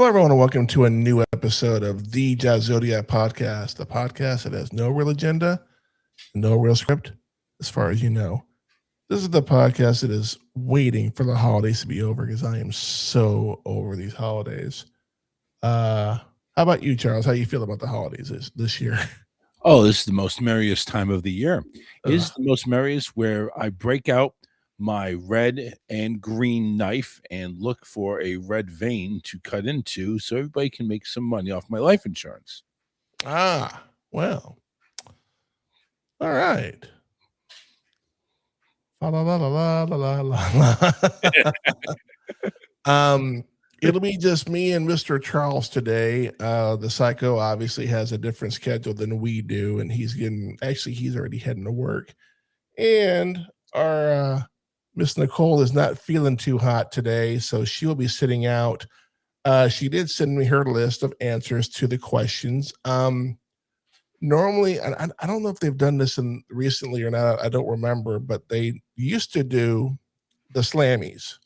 Hello, everyone, and welcome to a new episode of the Zodiac podcast, the podcast that has no real agenda, no real script, as far as you know. This is the podcast that is waiting for the holidays to be over because I am so over these holidays. How about you, Charles? How you feel about the holidays this year? Oh, this is the most merriest time of the year. It is Ugh. the most merriest where I break out my red and green knife and look for a red vein to cut into so everybody can make some money off my life insurance. Well, all right. La la la la la la la. It'll be just me and Mr. Charles today. The psycho obviously has a different schedule than we do, and he's already heading to work. And our Miss Nicole is not feeling too hot today, so she'll be sitting out. She did send me her list of answers to the questions. Normally, I don't know if they've done this recently or not. I don't remember, but they used to do the Slammys,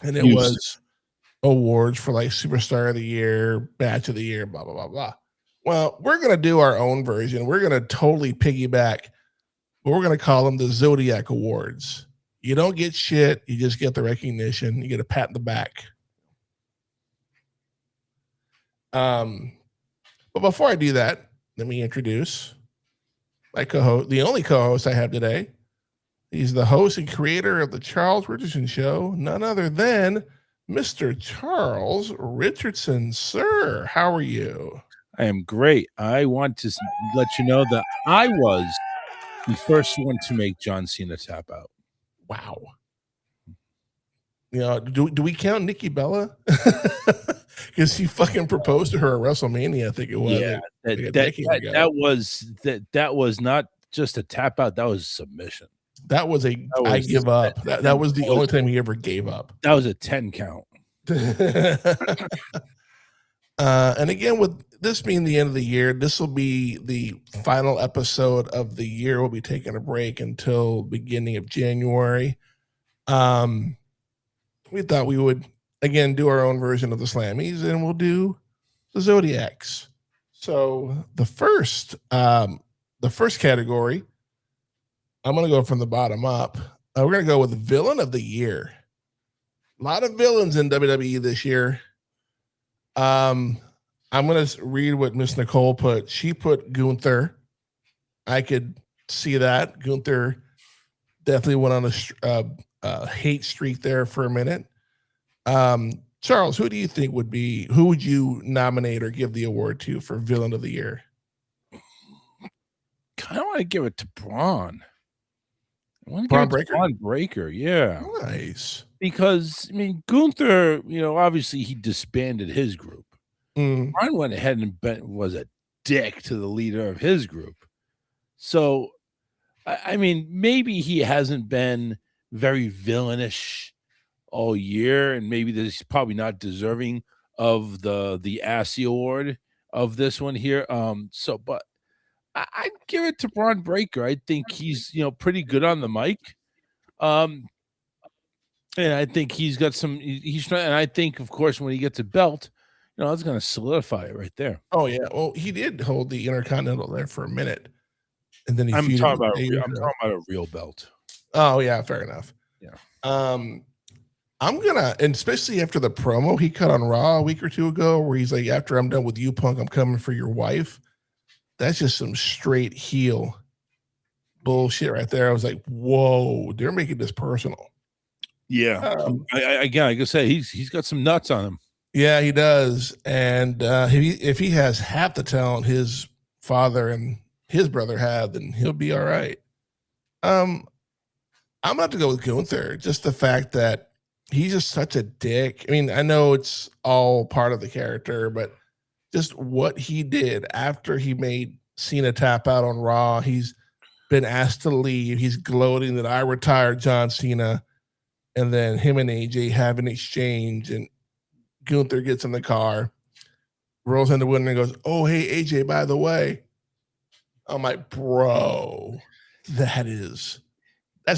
and it Used. was awards for like Superstar of the Year, Batch of the Year, blah blah blah blah. Well, we're gonna do our own version. We're gonna totally piggyback. We're gonna call them the Zodiac Awards. You don't get shit. You just get the recognition. You get a pat in the back. But before I do that, let me introduce my co-host, the only co-host I have today. He's the host and creator of the Charles Richardson Show, none other than Mr. Charles Richardson. Sir, how are you? I am great. I want to let you know that I was the first one to make John Cena tap out. Wow. You know, do we count Nikki Bella? Because he fucking proposed to her at WrestleMania, I think it was. Yeah, that that was not just a tap out, that was submission. I give up. That was the only time he ever gave up. That was a 10 count. And again, with this being the end of the year, this will be the final episode of the year. We'll be taking a break until beginning of January. We thought we would again do our own version of the Slammys, and we'll do the Zodiacs. So the first category, I'm going to go from the bottom up. We're going to go with Villain of the Year. A lot of villains in WWE this year. I'm going to read what Miss Nicole put. She put Gunther. I could see that. Gunther definitely went on a hate streak there for a minute. Charles, who do you think would you nominate or give the award to for Villain of the Year? Kind of want to give it to Braun. Braun Breaker? Braun Breaker, yeah. Nice. Because, I mean, Gunther, obviously he disbanded his group. Braun went ahead and was a dick to the leader of his group. So, I mean, maybe he hasn't been very villainish all year, and maybe he's probably not deserving of the Assy Award of this one here. But I'd give it to Braun Breaker. I think he's pretty good on the mic. And I think he's got some. And I think, of course, when he gets a belt, that's going to solidify it right there. Oh yeah. Well, he did hold the Intercontinental there for a minute, and then I'm talking about a real belt. Oh yeah, fair enough. Yeah. I'm gonna, and especially after the promo he cut on Raw a week or two ago, where he's like, "After I'm done with you, punk, I'm coming for your wife." That's just some straight heel bullshit right there. I was like, "Whoa, they're making this personal." Yeah. Like I said, he's got some nuts on him. Yeah, he does. And if he has half the talent his father and his brother have, then he'll be all right. I'm gonna have to go with Gunther. Just the fact that he's just such a dick. I mean, I know it's all part of the character, but just what he did after he made Cena tap out on Raw, he's been asked to leave. He's gloating that I retired John Cena, and then him and AJ have an exchange, and Gunther gets in the car, rolls in the window, and goes, "Oh, hey AJ, by the way." I'm like, bro, that's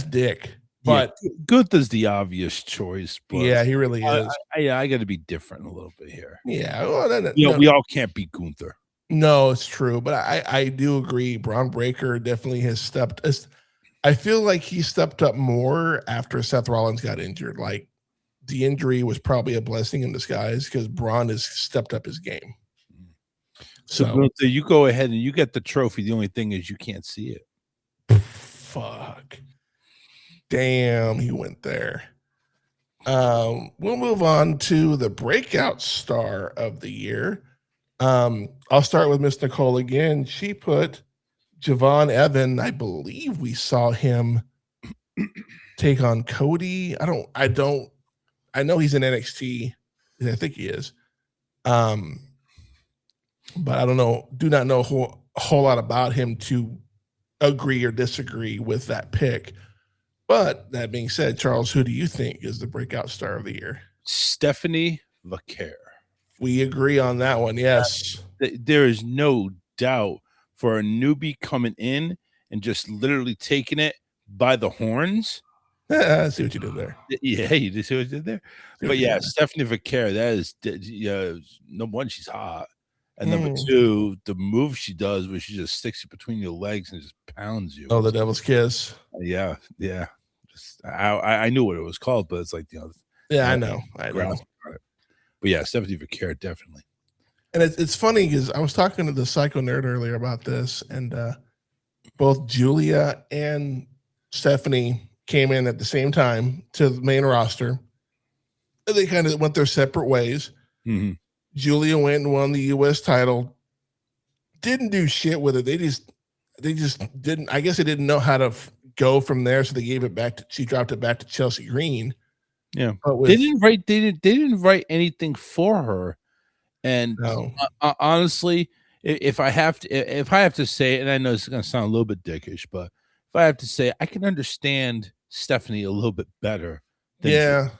dick. Yeah, But Gunther's the obvious choice, but yeah, he really is. I got to be different a little bit here. Yeah, well, You know, we all can't beat Gunther. no, it's true, but I do agree. Braun Breaker definitely has stepped. I feel like he stepped up more after Seth Rollins got injured. Like the injury was probably a blessing in disguise because Braun has stepped up his game. So Gunther, you go ahead and you get the trophy. The only thing is you can't see it. Fuck. Damn, he went there. We'll move on to the breakout star of the year. I'll start with Miss Nicole again. She put Javon Evan. I believe we saw him take on Cody. I know he's in NXT. I think he is. But I don't know. Do not know a whole lot about him to agree or disagree with that pick. But that being said, Charles, who do you think is the breakout star of the year? Stephanie Vaquer. We agree on that one. Yes. There is no doubt for a newbie coming in and just literally taking it by the horns. I see what you did there. Yeah, you just see what you did there. But yeah, Stephanie Vaquer, that is number one, she's hot. And number two, the move she does where she just sticks it between your legs and just pounds you. Oh, the devil's kiss. Yeah. Just I knew what it was called, but it's like, yeah, I know. But yeah, Stephanie Vaquer, definitely. And it's funny because I was talking to the Psycho Nerd earlier about this, and both Julia and Stephanie came in at the same time to the main roster. They kind of went their separate ways. Mm-hmm. Julia went and won the U.S. title. Didn't do shit with it. They just didn't. I guess they didn't know how to go from there, so they gave it back to. She dropped it back to Chelsea Green. Yeah, but they didn't write anything for her. And no. Honestly, if I have to say, and I know it's going to sound a little bit dickish, but if I have to say, I can understand Stephanie a little bit better. Yeah.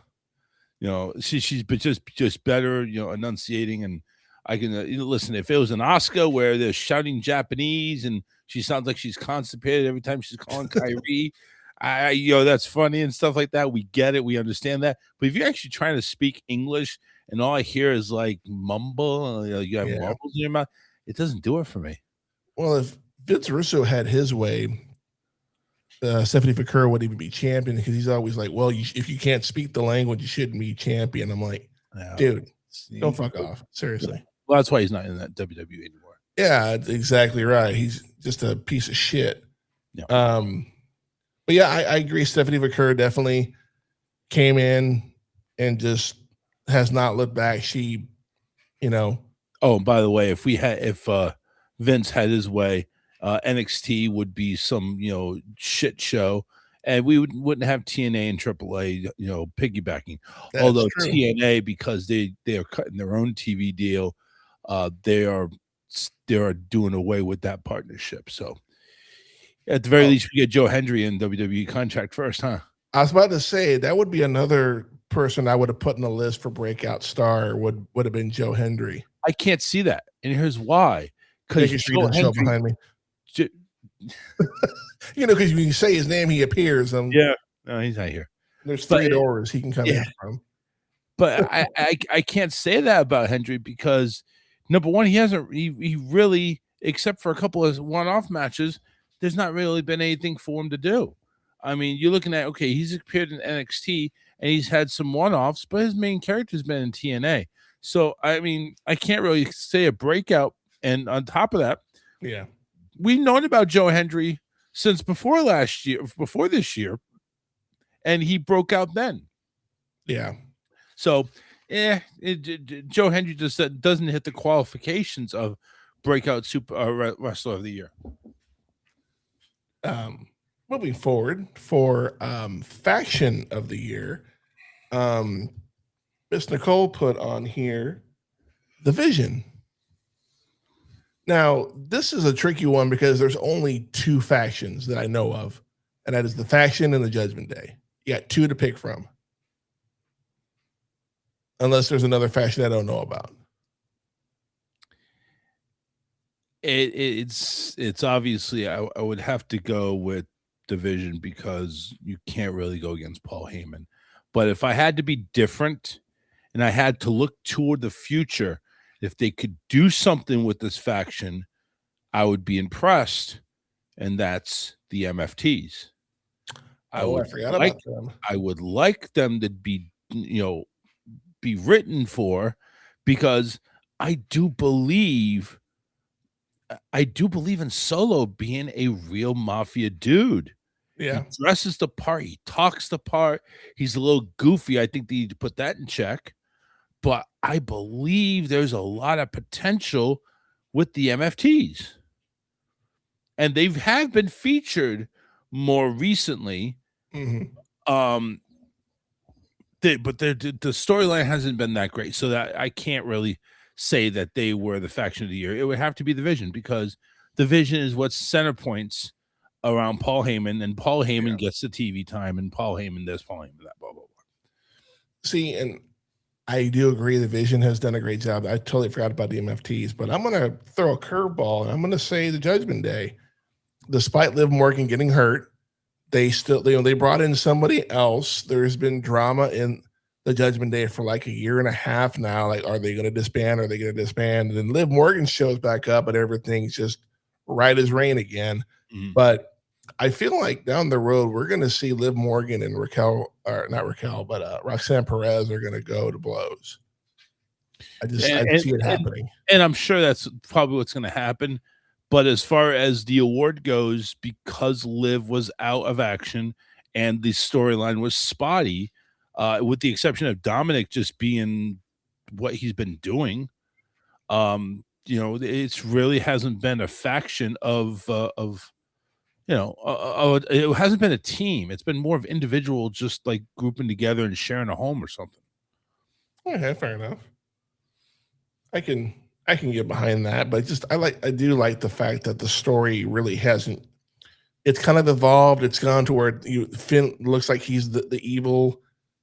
She's just better, enunciating, and I can listen. If it was an Oscar where they're shouting Japanese and she sounds like she's constipated every time she's calling Kyrie, that's funny and stuff like that. We get it, we understand that. But if you're actually trying to speak English and all I hear is like mumble, you have mumbles in your mouth, it doesn't do it for me. Well, if Vince Russo had his way, Stephanie Vaquer wouldn't even be champion because he's always like, well, if you can't speak the language, you shouldn't be champion. I'm like, dude, don't fuck off. Seriously. Well, that's why he's not in that WWE anymore. Yeah, exactly right. He's just a piece of shit. Yeah. But yeah, I agree. Stephanie Vaquer definitely came in and just has not looked back. She, Oh, by the way, if Vince had his way, NXT would be some shit show, and we wouldn't have TNA and AAA piggybacking. That's although true. TNA, because they are cutting their own TV deal, they are doing away with that partnership. So at the very least, we get Joe Hendry in WWE contract first, huh? I was about to say that would be another person I would have put in the list for breakout star would have been Joe Hendry. I can't see that, and here's why. Because Joe Hendry behind me. Because when you say his name, he appears. No, he's not here. There's three doors he can come in from. But I can't say that about Hendry because number one, he really, except for a couple of one-off matches, there's not really been anything for him to do. I mean, you're looking at, okay, he's appeared in NXT and he's had some one-offs, but his main character's been in TNA. So, I mean, I can't really say a breakout. And on top of that, we've known about Joe Hendry since before this year, and he broke out then. Yeah. So, Joe Hendry just doesn't hit the qualifications of breakout super wrestler of the year. Moving forward for faction of the year, Miss Nicole put on here the Vision. Now, this is a tricky one because there's only two factions that I know of, and that is the Faction and the Judgment Day. You got two to pick from. Unless there's another faction I don't know about. It's obviously I would have to go with division because you can't really go against Paul Heyman. But if I had to be different and I had to look toward the future, if they could do something with this faction, I would be impressed. And that's the MFTs. I forgot about them. I would like them to be, be written for, because I do believe in Solo being a real mafia dude. Yeah. He dresses the part, he talks the part, he's a little goofy. I think they need to put that in check. But I believe there's a lot of potential with the MFTs. And they have been featured more recently. Mm-hmm. But the storyline hasn't been that great, so that I can't really say that they were the faction of the year. It would have to be the Vision, because the Vision is what center points around Paul Heyman, and Paul Heyman gets the TV time, and Paul Heyman this, Paul Heyman that, blah, blah, blah. See, and I do agree the Vision has done a great job. I totally forgot about the MFTs, but I'm going to throw a curveball, and I'm going to say the Judgment Day. Despite Liv Morgan getting hurt, they brought in somebody else. There's been drama in the Judgment Day for like a year and a half now. Like, are they going to disband? Are they going to disband? And then Liv Morgan shows back up, and everything's just right as rain again. Mm-hmm. But I feel like down the road, we're going to see Liv Morgan and Roxanne Perez are going to go to blows. I see it happening. And I'm sure that's probably what's going to happen. But as far as the award goes, because Liv was out of action and the storyline was spotty, with the exception of Dominic just being what he's been doing, it's really hasn't been a faction it hasn't been a team. It's been more of individual, just like grouping together and sharing a home or something. Okay, fair enough. I can get behind that, but I do like the fact that the story really hasn't. It's kind of evolved. It's gone to where Finn looks like he's the evil,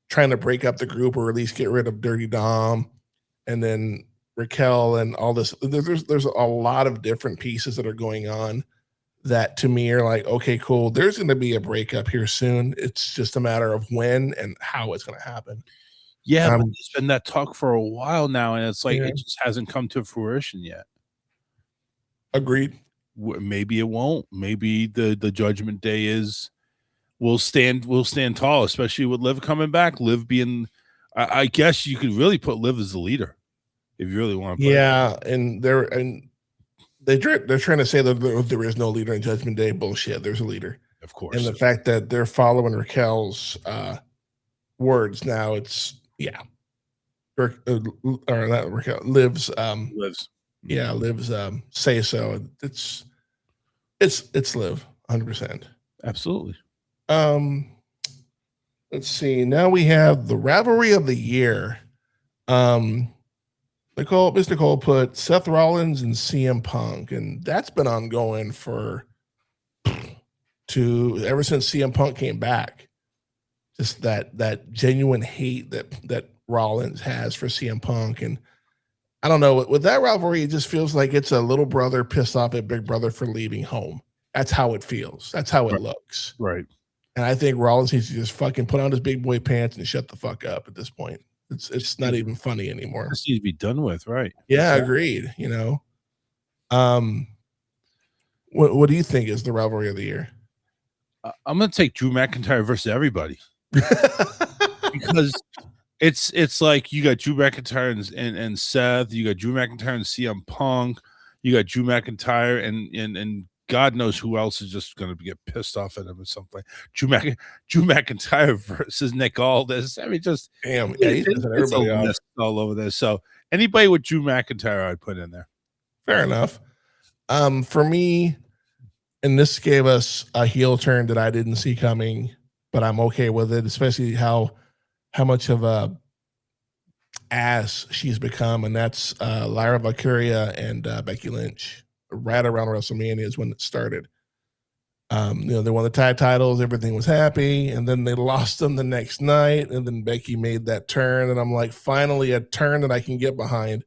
trying to break up the group or at least get rid of Dirty Dom, and then Raquel and all this. There's a lot of different pieces that are going on that to me are like, okay, cool. There's going to be a breakup here soon. It's just a matter of when and how it's going to happen. Yeah, but there's been that talk for a while now, and it's like it just hasn't come to fruition yet. Agreed. Maybe it won't. Maybe the Judgment Day will stand tall, especially with Liv coming back. Liv being, I guess you could really put Liv as the leader if you really want to. Yeah, and they're trying to say that there is no leader in Judgment Day. Bullshit. There's a leader, of course. And the fact that they're following Raquel's words now, it's. Yeah, or not Raquel, Liv's say so. It's Liv 100%. Absolutely. Let's see. Now we have the rivalry of the year. Mr. Cole put Seth Rollins and CM Punk, and that's been ongoing ever since CM Punk came back. Just that genuine hate that Rollins has for CM Punk. And I don't know, with that rivalry, it just feels like it's a little brother pissed off at big brother for leaving home. That's how it feels. That's how it looks. Right. And I think Rollins needs to just fucking put on his big boy pants and shut the fuck up at this point. It's not even funny anymore. This needs to be done with, right? Yeah, agreed. What do you think is the rivalry of the year? I'm gonna take Drew McIntyre versus everybody. Because it's like you got Drew McIntyre and Seth, you got Drew McIntyre and CM Punk, you got Drew McIntyre and God knows who else is just going to get pissed off at him or something. Drew McIntyre versus Nick Aldis. I mean, just damn, it's all over there. So anybody with Drew McIntyre, I'd put in there. Fair enough. For me, and this gave us a heel turn that I didn't see coming, but I'm okay with it, especially how much of a ass she's become, and that's Lyra Valkyria and Becky Lynch. Right around WrestleMania is when it started. They won the tag titles, everything was happy, and then they lost them the next night, and then Becky made that turn, and I'm like, finally a turn that I can get behind,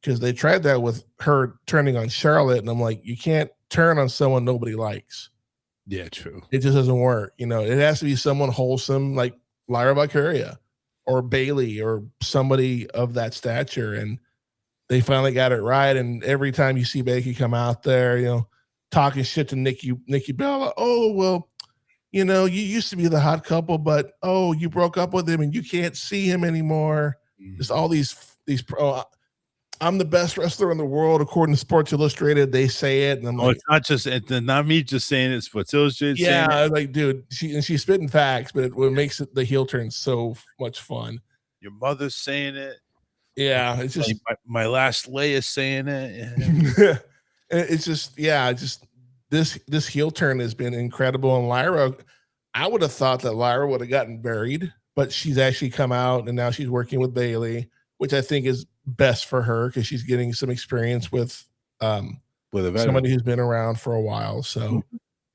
because they tried that with her turning on Charlotte, and I'm like, you can't turn on someone nobody likes. Yeah, true. It just doesn't work. You know, it has to be someone wholesome like Lyra Valkyria or Bailey or somebody of that stature. And they finally got it right. And every time you see Becky come out there, you know, talking shit to Nikki Bella, oh, well, you know, you used to be the hot couple, but oh, you broke up with him and you can't see him anymore. Just all these I'm the best wrestler in the world according to Sports Illustrated. They say it, and I'm like, it's not just not me just saying it. Sports Illustrated saying yeah, it. like, dude, she's spitting facts, but what makes it the heel turn so much fun. Your mother's saying it. Yeah, it's just my last Leia saying it. Yeah. It's just this heel turn has been incredible. And Lyra, I would have thought that Lyra would have gotten buried, but she's actually come out and now she's working with Bailey, which I think is best for her because she's getting some experience with somebody who's been around for a while. So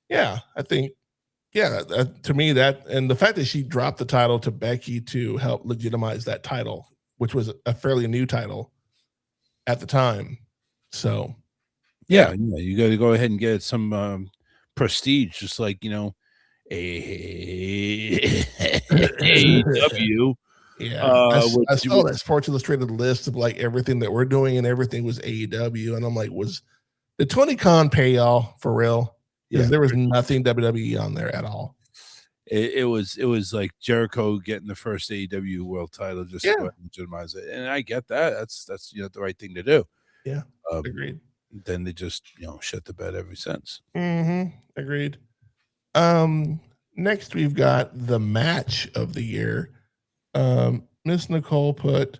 yeah, I think to me that, and the fact that she dropped the title to Becky to help legitimize that title, which was a fairly new title at the time. So yeah, you got to go ahead and get some prestige, just like, you know, AEW. Yeah, I saw that Sports Illustrated list of like everything that we're doing, and everything was AEW, and I'm like, did Tony Khan pay y'all for real? Because there was nothing WWE on there at all. It was like Jericho getting the first AEW world title just to legitimize it, and I get that. That's you know, the right thing to do. Yeah, agreed. Then they just, you know, shut the bed ever since. Agreed. Next we've got the match of the year. Miss Nicole put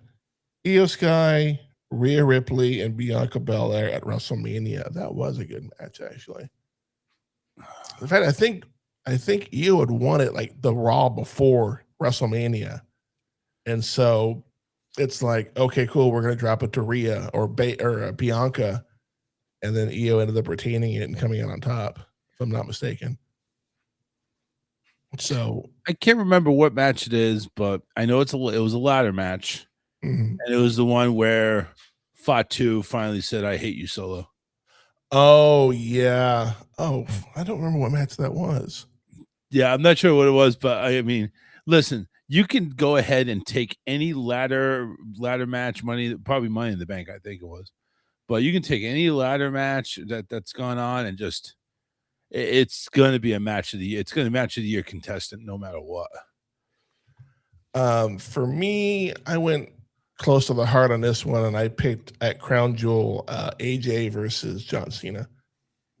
Io Sky, Rhea Ripley, and Bianca Belair at WrestleMania. That was a good match, actually. In fact, I think Io had won it like the Raw before WrestleMania, and so it's like, okay, cool, we're gonna drop it to Rhea or Bianca, and then Io ended up retaining it and coming out on top, if I'm not mistaken. So I can't remember what match it is, but I know it was a ladder match, and it was the one where Fatu finally said, "I hate you, Solo." Oh yeah. Oh, I don't remember what match that was. Yeah, I'm not sure what it was, but I mean, listen, you can go ahead and take any ladder match, probably Money in the Bank, I think it was, but you can take any ladder match that's gone on and just. It's going to be a match of the year. It's going to be a match of the year contestant, no matter what. For me, I went close to the heart on this one, and I picked at Crown Jewel AJ versus John Cena.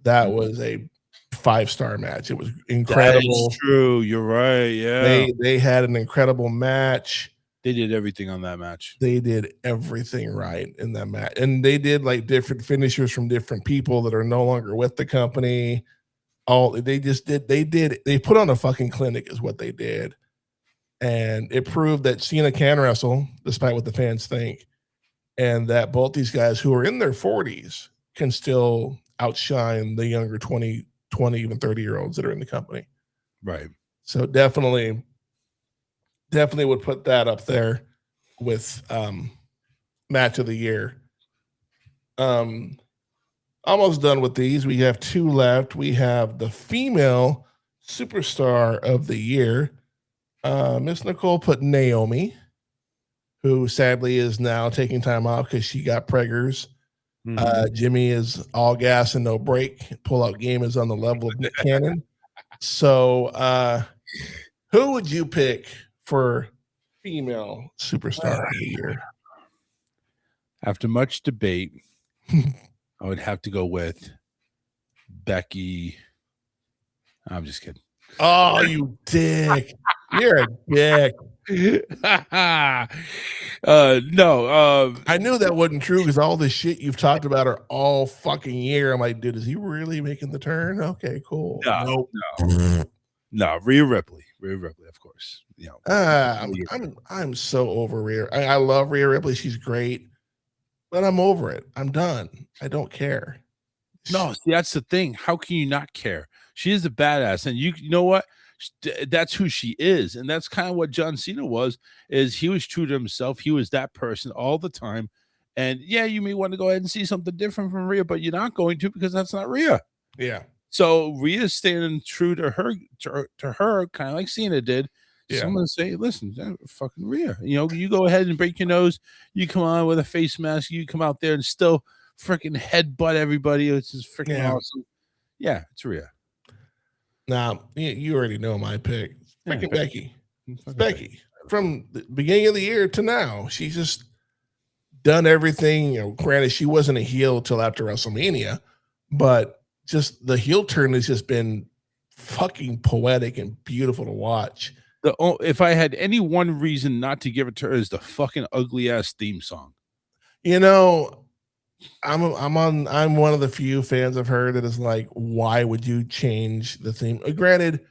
That was a 5-star match. It was incredible. That is true. You're right. Yeah, they had an incredible match. They did everything on that match. They did everything right in that match, and they did like different finishers from different people that are no longer with the company. They put on a fucking clinic is what they did. And it proved that Cena can wrestle, despite what the fans think, and that both these guys who are in their 40s can still outshine the younger 20, even 30-year-olds that are in the company. Right. So definitely would put that up there with match of the year. Almost done with these. We have 2 left. We have the female superstar of the year. Miss Nicole put Naomi, who sadly is now taking time off because she got preggers. Jimmy is all gas and no break. Pull-out game is on the level of Nick Cannon. So who would you pick for female superstar of the year? After much debate, I would have to go with Becky. I'm just kidding. Oh, you dick. You're a dick. No. I knew that wasn't true because all the shit you've talked about are all fucking year. I'm like, dude, is he really making the turn? Okay, cool. No, Rhea Ripley. Rhea Ripley, of course. You know, I'm so over Rhea. I love Rhea Ripley. She's great, but I'm over it. I'm done. I don't care. No, see, that's the thing. How can you not care? She is a badass, and you know what? That's who she is, and that's kind of what John Cena was. Is he was true to himself? He was that person all the time. And yeah, you may want to go ahead and see something different from Rhea, but you're not going to because that's not Rhea. Yeah. So Rhea's standing true to her, kind of like Cena did. Yeah. Someone say, "Listen, fucking Rhea, you go ahead and break your nose. You come on with a face mask. You come out there and still freaking headbutt everybody. It's just freaking awesome." Yeah, it's Rhea. Now, you already know my pick. Yeah, Freaking Becky. It's fucking Becky. From the beginning of the year to now, she's just done everything. Granted, she wasn't a heel till after WrestleMania, but just the heel turn has just been fucking poetic and beautiful to watch. If I had any one reason not to give it to her is the fucking ugly ass theme song. You know, I'm one of the few fans of her that is like, why would you change the theme? Granted,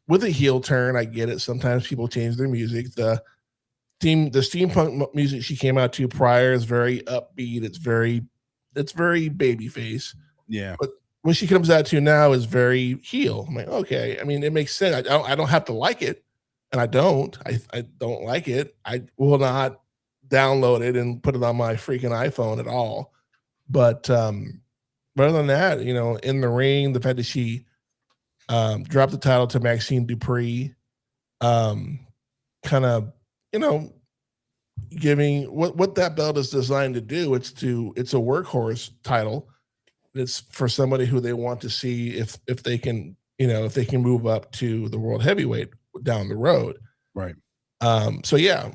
with a heel turn, I get it. Sometimes people change their music. The steampunk music she came out to prior is very upbeat. It's very babyface. Yeah. But what she comes out to now is very heel. I'm like, okay. I mean, it makes sense. I don't have to like it, and I don't. I don't like it. I will not download it and put it on my freaking iPhone at all. But other than that, in the ring, the fact that she dropped the title to Maxine Dupree, kind of, giving what that belt is designed to do. It's a workhorse title. It's for somebody who they want to see if they can, if they can move up to the world heavyweight down the road. Right. So yeah,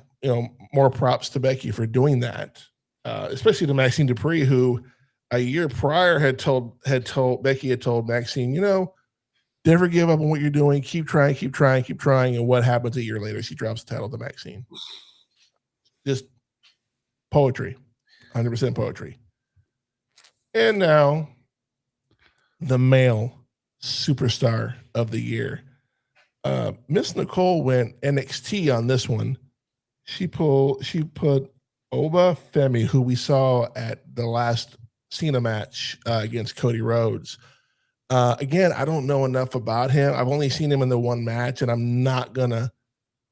more props to Becky for doing that, especially to Maxine Dupree, who a year prior had told Maxine, never give up on what you're doing. Keep trying, keep trying, keep trying. And what happens a year later? She drops the title to Maxine. Just poetry, 100% poetry. And now, the male superstar of the year. Miss Nicole went NXT on this one. She put Oba Femi, who we saw at the last Cena match against Cody Rhodes. Again, I don't know enough about him. I've only seen him in the one match, and I'm not gonna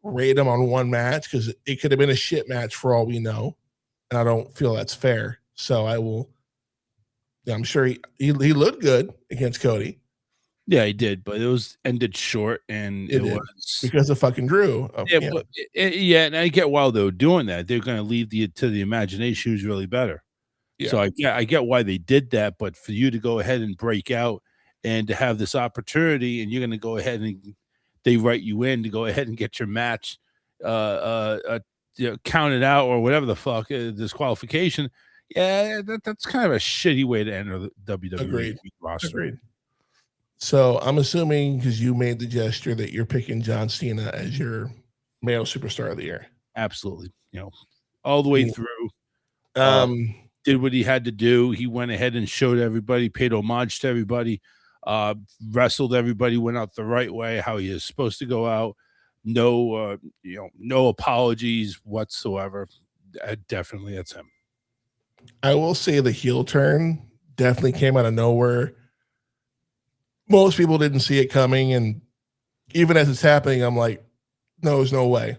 rate him on one match because it could have been a shit match for all we know, and I don't feel that's fair. So I will. I'm sure he looked good against Cody. Yeah, he did, but it was ended short, and it was because of fucking Drew. Yeah, but and I get why they were doing that. They're going to leave to the imagination who's really better. Yeah. So I get why they did that, but for you to go ahead and break out and to have this opportunity, and you're going to go ahead and they write you in to go ahead and get your match counted out or whatever the fuck disqualification. Yeah, that's kind of a shitty way to enter the WWE roster. Agreed. So I'm assuming because you made the gesture that you're picking John Cena as your male superstar of the year. Absolutely, all the way through. Did what he had to do. He went ahead and showed everybody, paid homage to everybody, wrestled everybody, went out the right way, how he is supposed to go out. No, no apologies whatsoever. Definitely, that's him. I will say the heel turn definitely came out of nowhere. Most people didn't see it coming, and even as it's happening, I'm like, no, there's no way.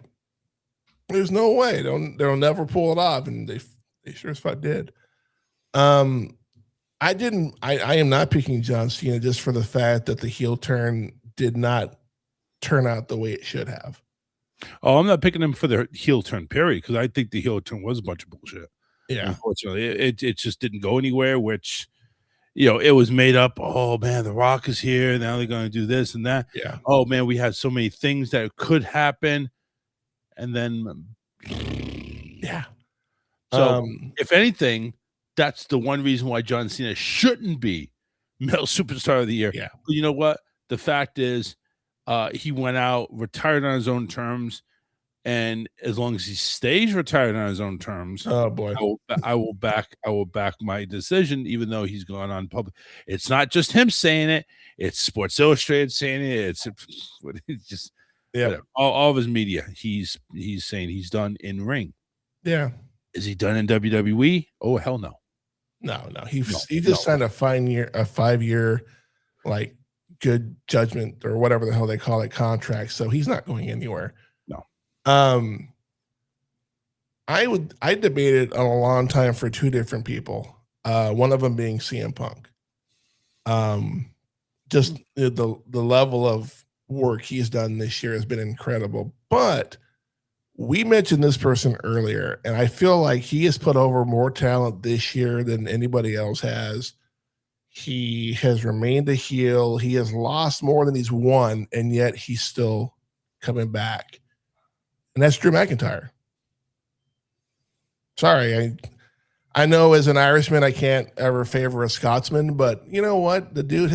There's no way. They'll never pull it off, and they sure as fuck did. I am not picking John Cena just for the fact that the heel turn did not turn out the way it should have. Oh, I'm not picking him for the heel turn, period, because I think the heel turn was a bunch of bullshit. Yeah. Unfortunately, it just didn't go anywhere, which, it was made up. Oh, man, The Rock is here. Now they're going to do this and that. Yeah. Oh, man, we had so many things that could happen. And then, yeah. So, if anything, that's the one reason why John Cena shouldn't be male superstar of the year. Yeah. But you know what? The fact is, he went out, retired on his own terms, and as long as he stays retired on his own terms, oh boy, I will back my decision, even though he's gone on public. It's not just him saying it; it's Sports Illustrated saying it. It's just all of his media. He's saying he's done in ring. Yeah, is he done in WWE? Oh hell no. No. He just signed a 5-year like good judgment or whatever the hell they call it contract. So he's not going anywhere. No. I debated on a long time for two different people. One of them being CM Punk. just the level of work he's done this year has been incredible. But we mentioned this person earlier, and I feel like he has put over more talent this year than anybody else has. He has remained a heel. He has lost more than he's won, and yet he's still coming back. And that's Drew McIntyre. Sorry, I know as an Irishman I can't ever favor a Scotsman, but you know what? The dude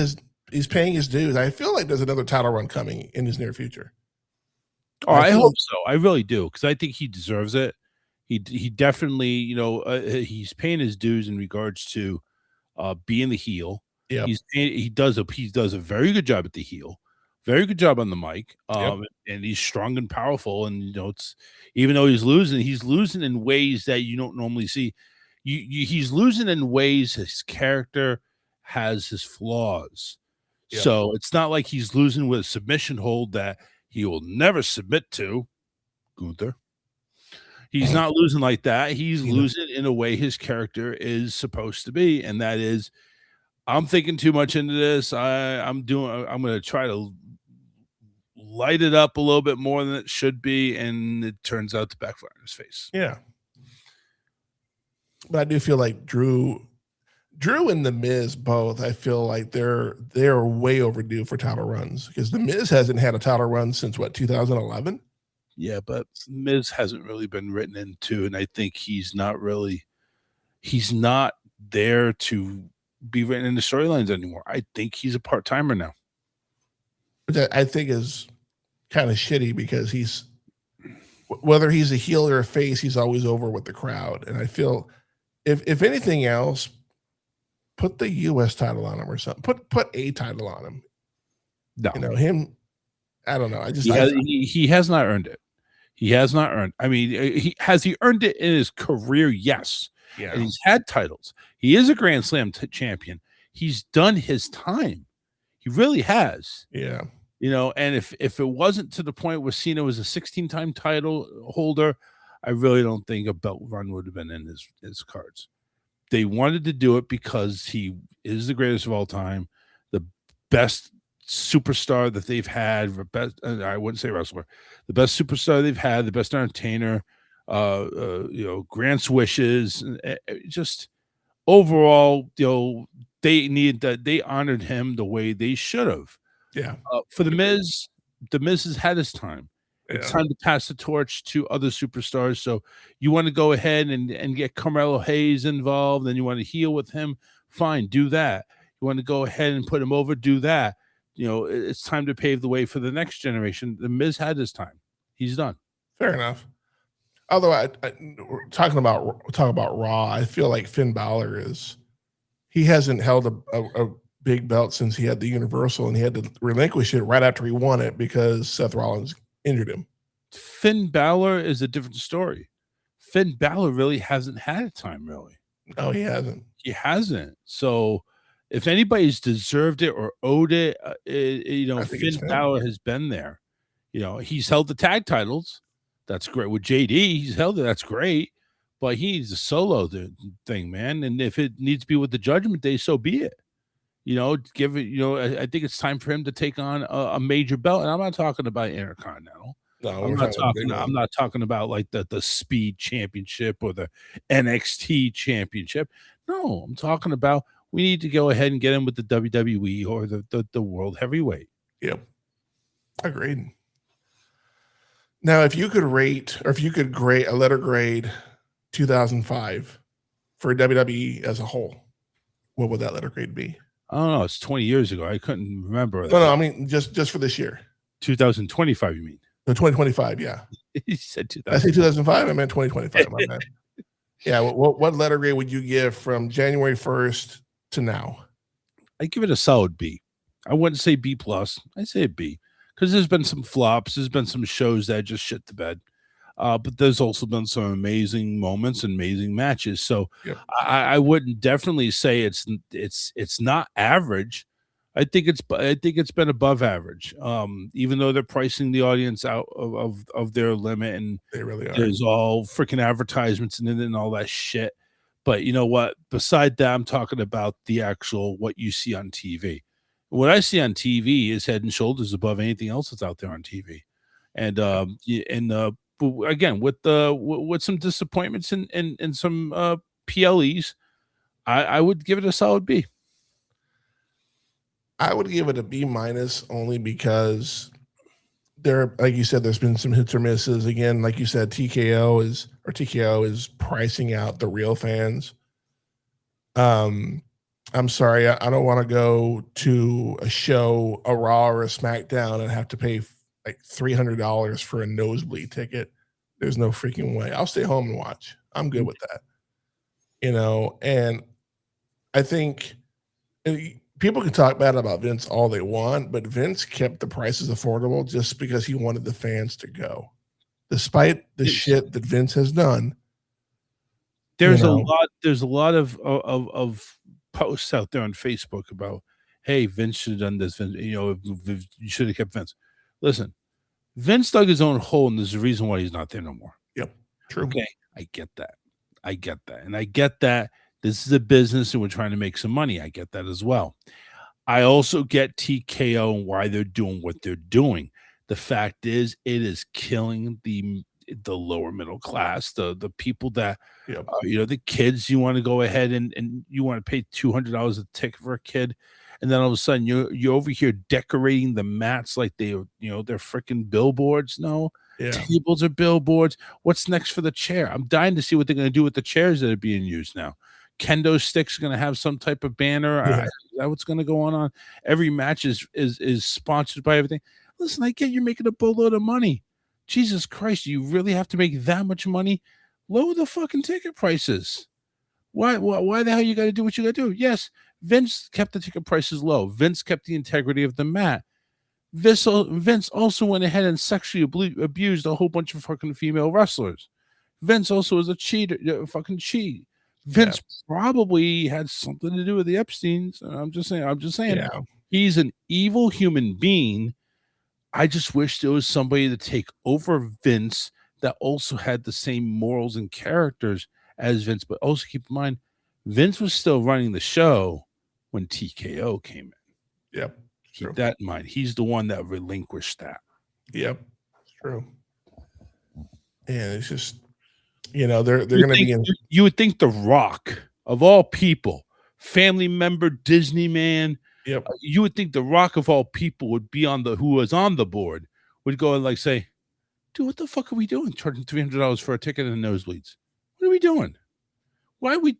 he's paying his dues. I feel like there's another title run coming in his near future. Oh, I hope so. I really do, because I think he deserves it. He definitely, he's paying his dues in regards to being the heel. Yeah, he does a very good job at the heel, very good job on the mic. Yep. And he's strong and powerful. And it's even though he's losing in ways that you don't normally see. He's losing in ways his character has his flaws. Yep. So it's not like he's losing with a submission hold that he will never submit to, Gunther. He's not losing like that. He's losing in a way his character is supposed to be, and that is, I'm thinking too much into this. I'm going to try to light it up a little bit more than it should be, and it turns out to backfire in his face. Yeah. But I do feel like Drew and The Miz both, I feel like they're way overdue for title runs, because The Miz hasn't had a title run since what, 2011? Yeah, but Miz hasn't really been written into, and I think he's not there to be written into storylines anymore. I think he's a part-timer now. Which I think is kind of shitty, because whether he's a heel or a face, he's always over with the crowd. And I feel if anything else, put the US title on him or something. Put a title on him. No. Him, I don't know. He has not earned it. He has not earned. I mean, has he earned it in his career? Yes. Yeah. And he's had titles. He is a Grand Slam champion. He's done his time. He really has. Yeah. And if it wasn't to the point where Cena was a 16-time title holder, I really don't think a belt run would have been in his cards. They wanted to do it because he is the greatest of all time, the best superstar that they've had, I wouldn't say wrestler, the best superstar they've had, the best entertainer, grants wishes, just overall, they honored him the way they should have. Yeah. For the Miz has had his time. It's time to pass the torch to other superstars. So you want to go ahead and get Carmelo Hayes involved, and you want to heal with him, fine, do that. You want to go ahead and put him over, do that. It's time to pave the way for the next generation. The Miz had his time. He's done. Fair enough. Although talking about Raw, I feel like Finn Balor he hasn't held a big belt since he had the Universal, and he had to relinquish it right after he won it because Seth Rollins injured him. Finn Balor is a different story. Finn Balor really hasn't had a time, really. No, he hasn't. He hasn't. So if anybody's deserved it or owed it, Finn Balor has been there. He's held the tag titles. That's great. With JD, he's held it. That's great. But he needs a solo thing, man. And if it needs to be with the Judgment Day, so be it. Give it, I think it's time for him to take on a major belt. And I'm not talking about Intercontinental. No, I'm not talking about like the Speed Championship or the NXT Championship. No, I'm talking about we need to go ahead and get him with the WWE or the World Heavyweight. Yep. Agreed. Now, if you could rate, or if you could grade a letter grade 2005 for WWE as a whole, what would that letter grade be? I don't know. It's 20 years ago. I couldn't remember. No, I mean just for this year. 2025, you mean? No, 2025, yeah. You said 2000. I say 2005. I meant 2025. My bad. Yeah. What letter grade would you give from January 1st to now? I give it a solid B. I wouldn't say B plus. I say a B, because there's been some flops. There's been some shows that just shit the bed. But there's also been some amazing moments and amazing matches. So yep. I wouldn't definitely say it's not average. I think it's been above average. Even though they're pricing the audience out of their limit, and they really are. There's all freaking advertisements and all that shit. But you know what? Beside that, I'm talking about the actual what you see on TV. What I see on TV is head and shoulders above anything else that's out there on TV. And again, with some disappointments and some PLEs, I would give it a solid B. I would give it a B minus only because there, like you said, there's been some hits or misses. Again, like you said, TKO is pricing out the real fans. I'm sorry, I don't want to go to a show, a Raw or a SmackDown, and have to pay like $300 for a nosebleed ticket. There's no freaking way. I'll stay home and watch. I'm good with that. And I think people can talk bad about Vince all they want, but Vince kept the prices affordable just because he wanted the fans to go. Despite the shit that Vince has done. There's a lot of posts out there on Facebook about, hey, Vince should have done this. Vince, you should have kept Vince. Listen, Vince dug his own hole, and there's a reason why he's not there no more. Yep, true. Okay, I get that. And I get that this is a business and we're trying to make some money. I get that as well. I also get TKO and why they're doing what they're doing. The fact is, it is killing the lower middle class, the people that, the kids. You want to go ahead and you want to pay $200 a ticket for a kid, and then all of a sudden you're over here decorating the mats like they're freaking billboards. No, tables are billboards. What's next for the chair? I'm dying to see what they're going to do with the chairs that are being used now. Kendo sticks are going to have some type of banner. Is that what's going to go on? Every match is sponsored by everything. Listen, I get you're making a boatload of money. Jesus Christ, you really have to make that much money? Lower the fucking ticket prices. Why the hell you got to do what you got to do? Yes, Vince kept the ticket prices low. Vince kept the integrity of the mat. Vince also went ahead and sexually abused a whole bunch of fucking female wrestlers. Vince also was a cheater, fucking cheat. Vince probably had something to do with the Epsteins. I'm just saying. Yeah. He's an evil human being. I just wish there was somebody to take over Vince that also had the same morals and characters as Vince. But also keep in mind, Vince was still running the show when TKO came in. Yep. Keep that in mind. He's the one that relinquished that. Yep. It's true. And it's just, they're going to be in. You would think The Rock, of all people, family member, Disney man. Yep. You would think The Rock of all people would be who was on the board, would go and say, dude, what the fuck are we doing? Charging $300 for a ticket and nosebleeds. What are we doing? Why are we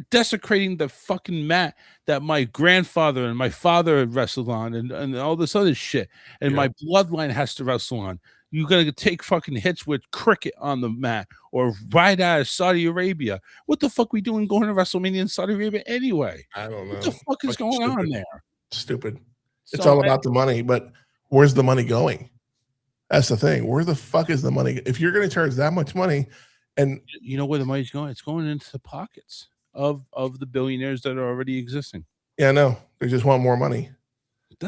desecrating the fucking mat that my grandfather and my father wrestled on and all this other shit and my bloodline has to wrestle on? You're going to take fucking hits with cricket on the mat or ride out of Saudi Arabia. What the fuck are we doing going to WrestleMania in Saudi Arabia anyway? I don't know. What the fuck is going on there? Stupid. It's all about the money, but where's the money going? That's the thing. Where the fuck is the money? If you're going to charge that much money, and you know where the money's going? It's going into the pockets of the billionaires that are already existing. Yeah, no, they just want more money.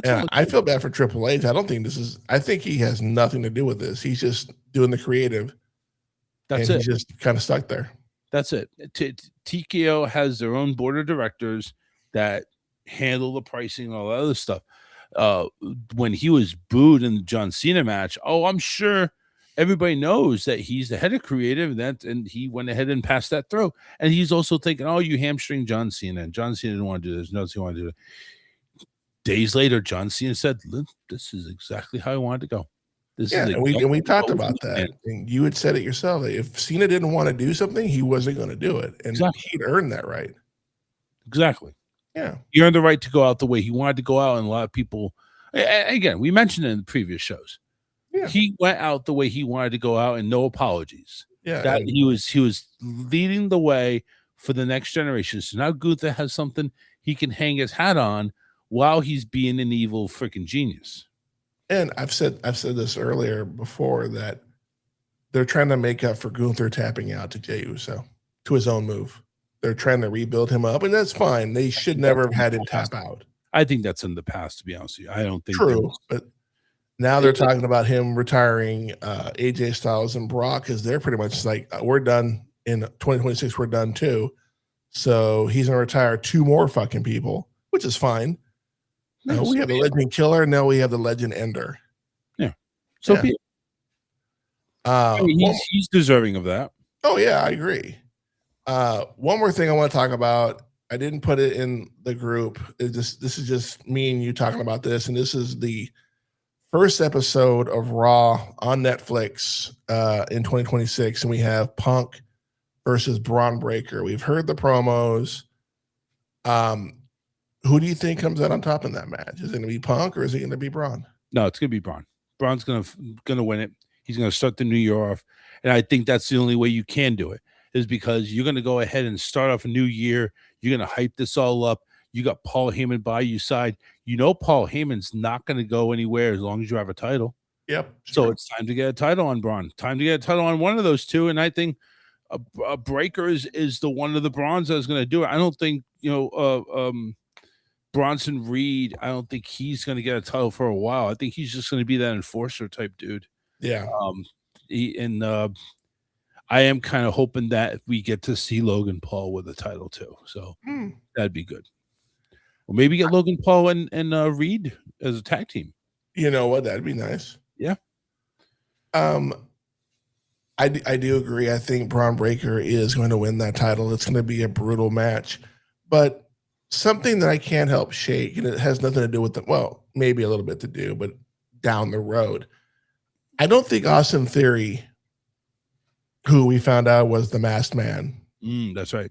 I feel bad for Triple H. I think he has nothing to do with this. He's just doing the creative. That's it. He's just kind of stuck there. That's it. TKO has their own board of directors that handle the pricing and all that other stuff. When he was booed in the John Cena match, I'm sure everybody knows that he's the head of creative, and he went ahead and passed that through. And he's also thinking, you hamstring John Cena, and John Cena didn't want to do this. No, he wanted to do it. Days later, John Cena said, "This is exactly how I wanted to go." And we talked about that. And you had said it yourself. If Cena didn't want to do something, he wasn't going to do it, and he'd earned that right. Exactly. Yeah, he earned the right to go out the way he wanted to go out, and a lot of people. Again, we mentioned it in the previous shows. Yeah. He went out the way he wanted to go out, and no apologies. Yeah, that he was leading the way for the next generation. So now Gunther has something he can hang his hat on while he's being an evil freaking genius. And I've said this earlier before that they're trying to make up for Gunther tapping out to Jey Uso, to his own move. They're trying to rebuild him up, and that's fine. They should never have had him tap out. I think that's in the past, to be honest with you. I don't think true, but now they're talking about him retiring AJ Styles and Brock because they're pretty much like, we're done in 2026. We're done too. So he's going to retire 2 more fucking people, which is fine. We have the Legend Killer. Now we have the Legend Ender. Yeah. So be it. I mean, he's deserving of that. Oh, yeah, I agree. One more thing I want to talk about. I didn't put it in the group. This is just me and you talking about this, and this is the first episode of Raw on Netflix in 2026, and we have Punk versus Braun Breaker. We've heard the promos. Who do you think comes out on top in that match? Is it going to be Punk or is it going to be Braun? No, it's going to be Braun. Braun's going to win it. He's going to start the new year off, and I think that's the only way you can do it is because you're going to go ahead and start off a new year. You're going to hype this all up. You got Paul Heyman by your side. You know Paul Heyman's not going to go anywhere as long as you have a title. Yep. So it's time to get a title on Braun. Time to get a title on one of those two, and I think a Breaker is the one of the Brauns that's going to do it. I don't think Bronson Reed, I don't think he's going to get a title for a while. I think he's just going to be that enforcer type dude. Yeah. I am kind of hoping that we get to see Logan Paul with a title too. So that'd be good. Or maybe get Logan Paul and Reed as a tag team. You know what? That'd be nice. Yeah. I do agree. I think Braun Breaker is going to win that title. It's going to be a brutal match. But something that I can't help shake, and it has nothing to do with maybe a little bit to do, but down the road. I don't think Austin Theory, who we found out was the Masked Man. That's right.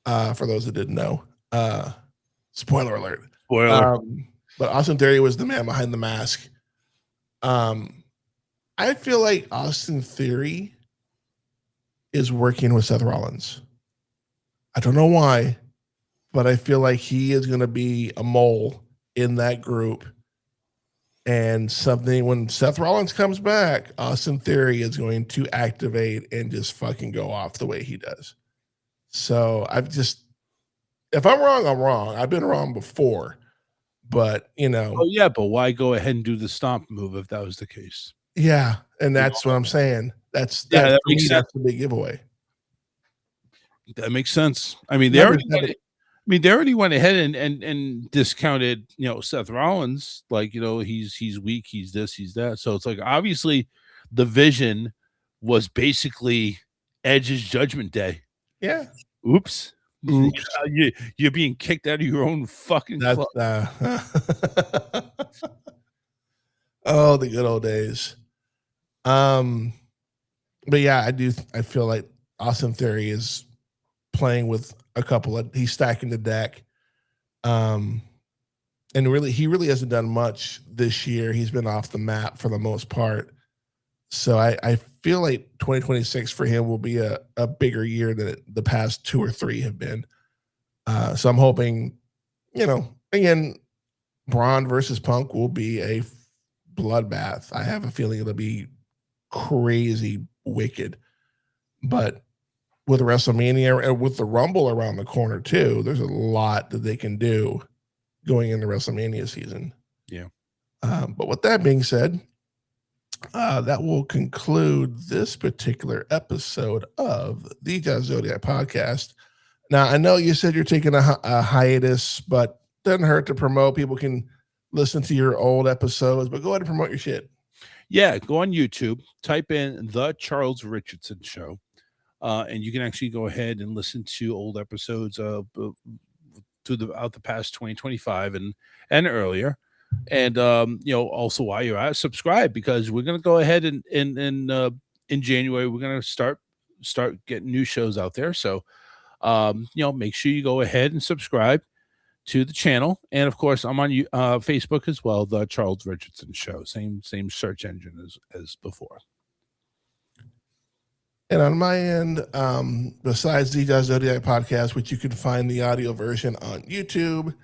For those that didn't know. Spoiler alert. Spoiler. But Austin Theory was the man behind the mask. I feel like Austin Theory is working with Seth Rollins. I don't know why, but I feel like he is going to be a mole in that group. And when Seth Rollins comes back, Austin Theory is going to activate and just fucking go off the way he does. So if I'm wrong, I'm wrong. I've been wrong before, but Oh yeah, but why go ahead and do the stomp move if that was the case? Yeah, and that's what I'm saying. That's that makes sense. That's a big giveaway. That makes sense. I mean, they already went ahead and discounted, Seth Rollins. Like, he's weak, he's this, he's that. So it's like obviously the vision was basically Edge's Judgment Day. Yeah. Oops. You're being kicked out of your own fucking club. Oh, the good old days. But yeah, I feel like Austin Theory is playing with he's stacking the deck. And he really hasn't done much this year. He's been off the map for the most part. So I feel like 2026 for him will be a bigger year than the past 2 or 3 have been. So I'm hoping, again, Braun versus Punk will be a bloodbath. I have a feeling it'll be crazy wicked. But with WrestleMania and with the Rumble around the corner too, there's a lot that they can do going into WrestleMania season. Yeah. But with that being said, that will conclude this particular episode of the Zodiac Podcast. Now, I know you said you're taking a hiatus, but doesn't hurt to promote. People can listen to your old episodes, but go ahead and promote your shit. Yeah, go on YouTube, type in The Charles Richardson Show, and you can actually go ahead and listen to old episodes throughout the past 2025 and earlier. And also while you're at, subscribe, because we're going to go ahead and in January we're going to start getting new shows out there. So make sure you go ahead and subscribe to the channel, and of course I'm on Facebook as well, The Charles Richardson Show, same search engine as before. And on my end, besides the Zodiac Podcast, which you can find the audio version on YouTube,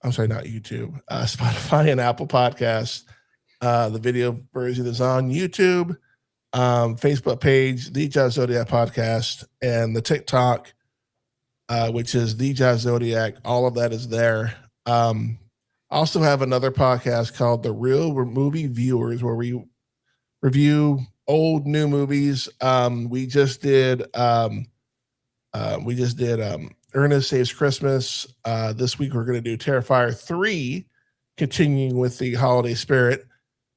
I'm sorry, not YouTube, Spotify and Apple Podcasts. The video version is on YouTube, Facebook page, the Zodiac Podcast, and the TikTok, which is the Zodiac. All of that is there. I also have another podcast called The Real Movie Viewers, where we review old new movies. We just did Ernest Saves Christmas. This week we're going to do Terrifier 3, continuing with the holiday spirit,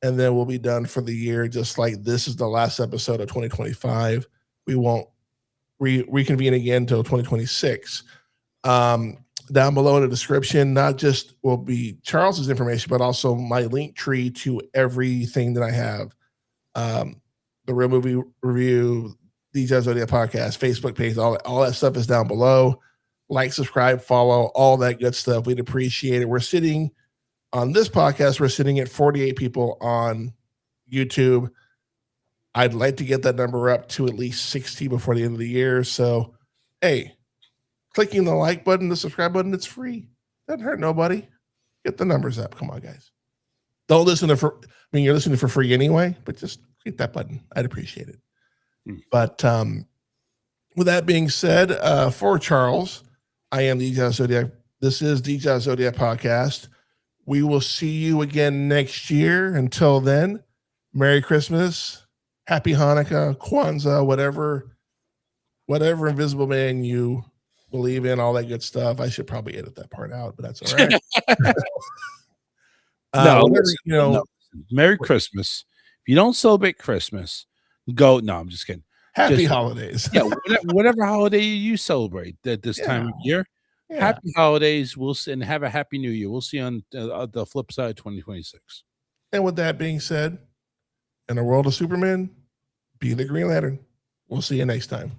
and then we'll be done for the year. Just like this is the last episode of 2025, we won't reconvene again until 2026. Down below in the description, not just will be Charles's information, but also my link tree to everything that I have. The Real Movie Review, DJ Zodiac Podcast, Facebook page, all that stuff is down below. Like, subscribe, follow, all that good stuff. We'd appreciate it. We're sitting on this podcast, we're sitting at 48 people on YouTube. I'd like to get that number up to at least 60 before the end of the year. So, hey, clicking the like button, the subscribe button, it's free. Doesn't hurt nobody. Get the numbers up. Come on, guys. Don't listen to you're listening for free anyway, but just click that button. I'd appreciate it. But with that being said, for Charles, I am DJ Zodiac. This is DJ Zodiac Podcast. We will see you again next year. Until then, Merry Christmas, Happy Hanukkah, Kwanzaa, whatever Invisible Man you believe in, all that good stuff. I should probably edit that part out, but that's all right. No. Merry Christmas. If you don't celebrate Christmas, go. No, I'm just kidding. Happy holidays. Yeah, whatever holiday you celebrate at this time of year. Yeah. Happy holidays. And have a happy new year. We'll see you on the flip side of 2026. And with that being said, in a world of Superman, be the Green Lantern. We'll see you next time.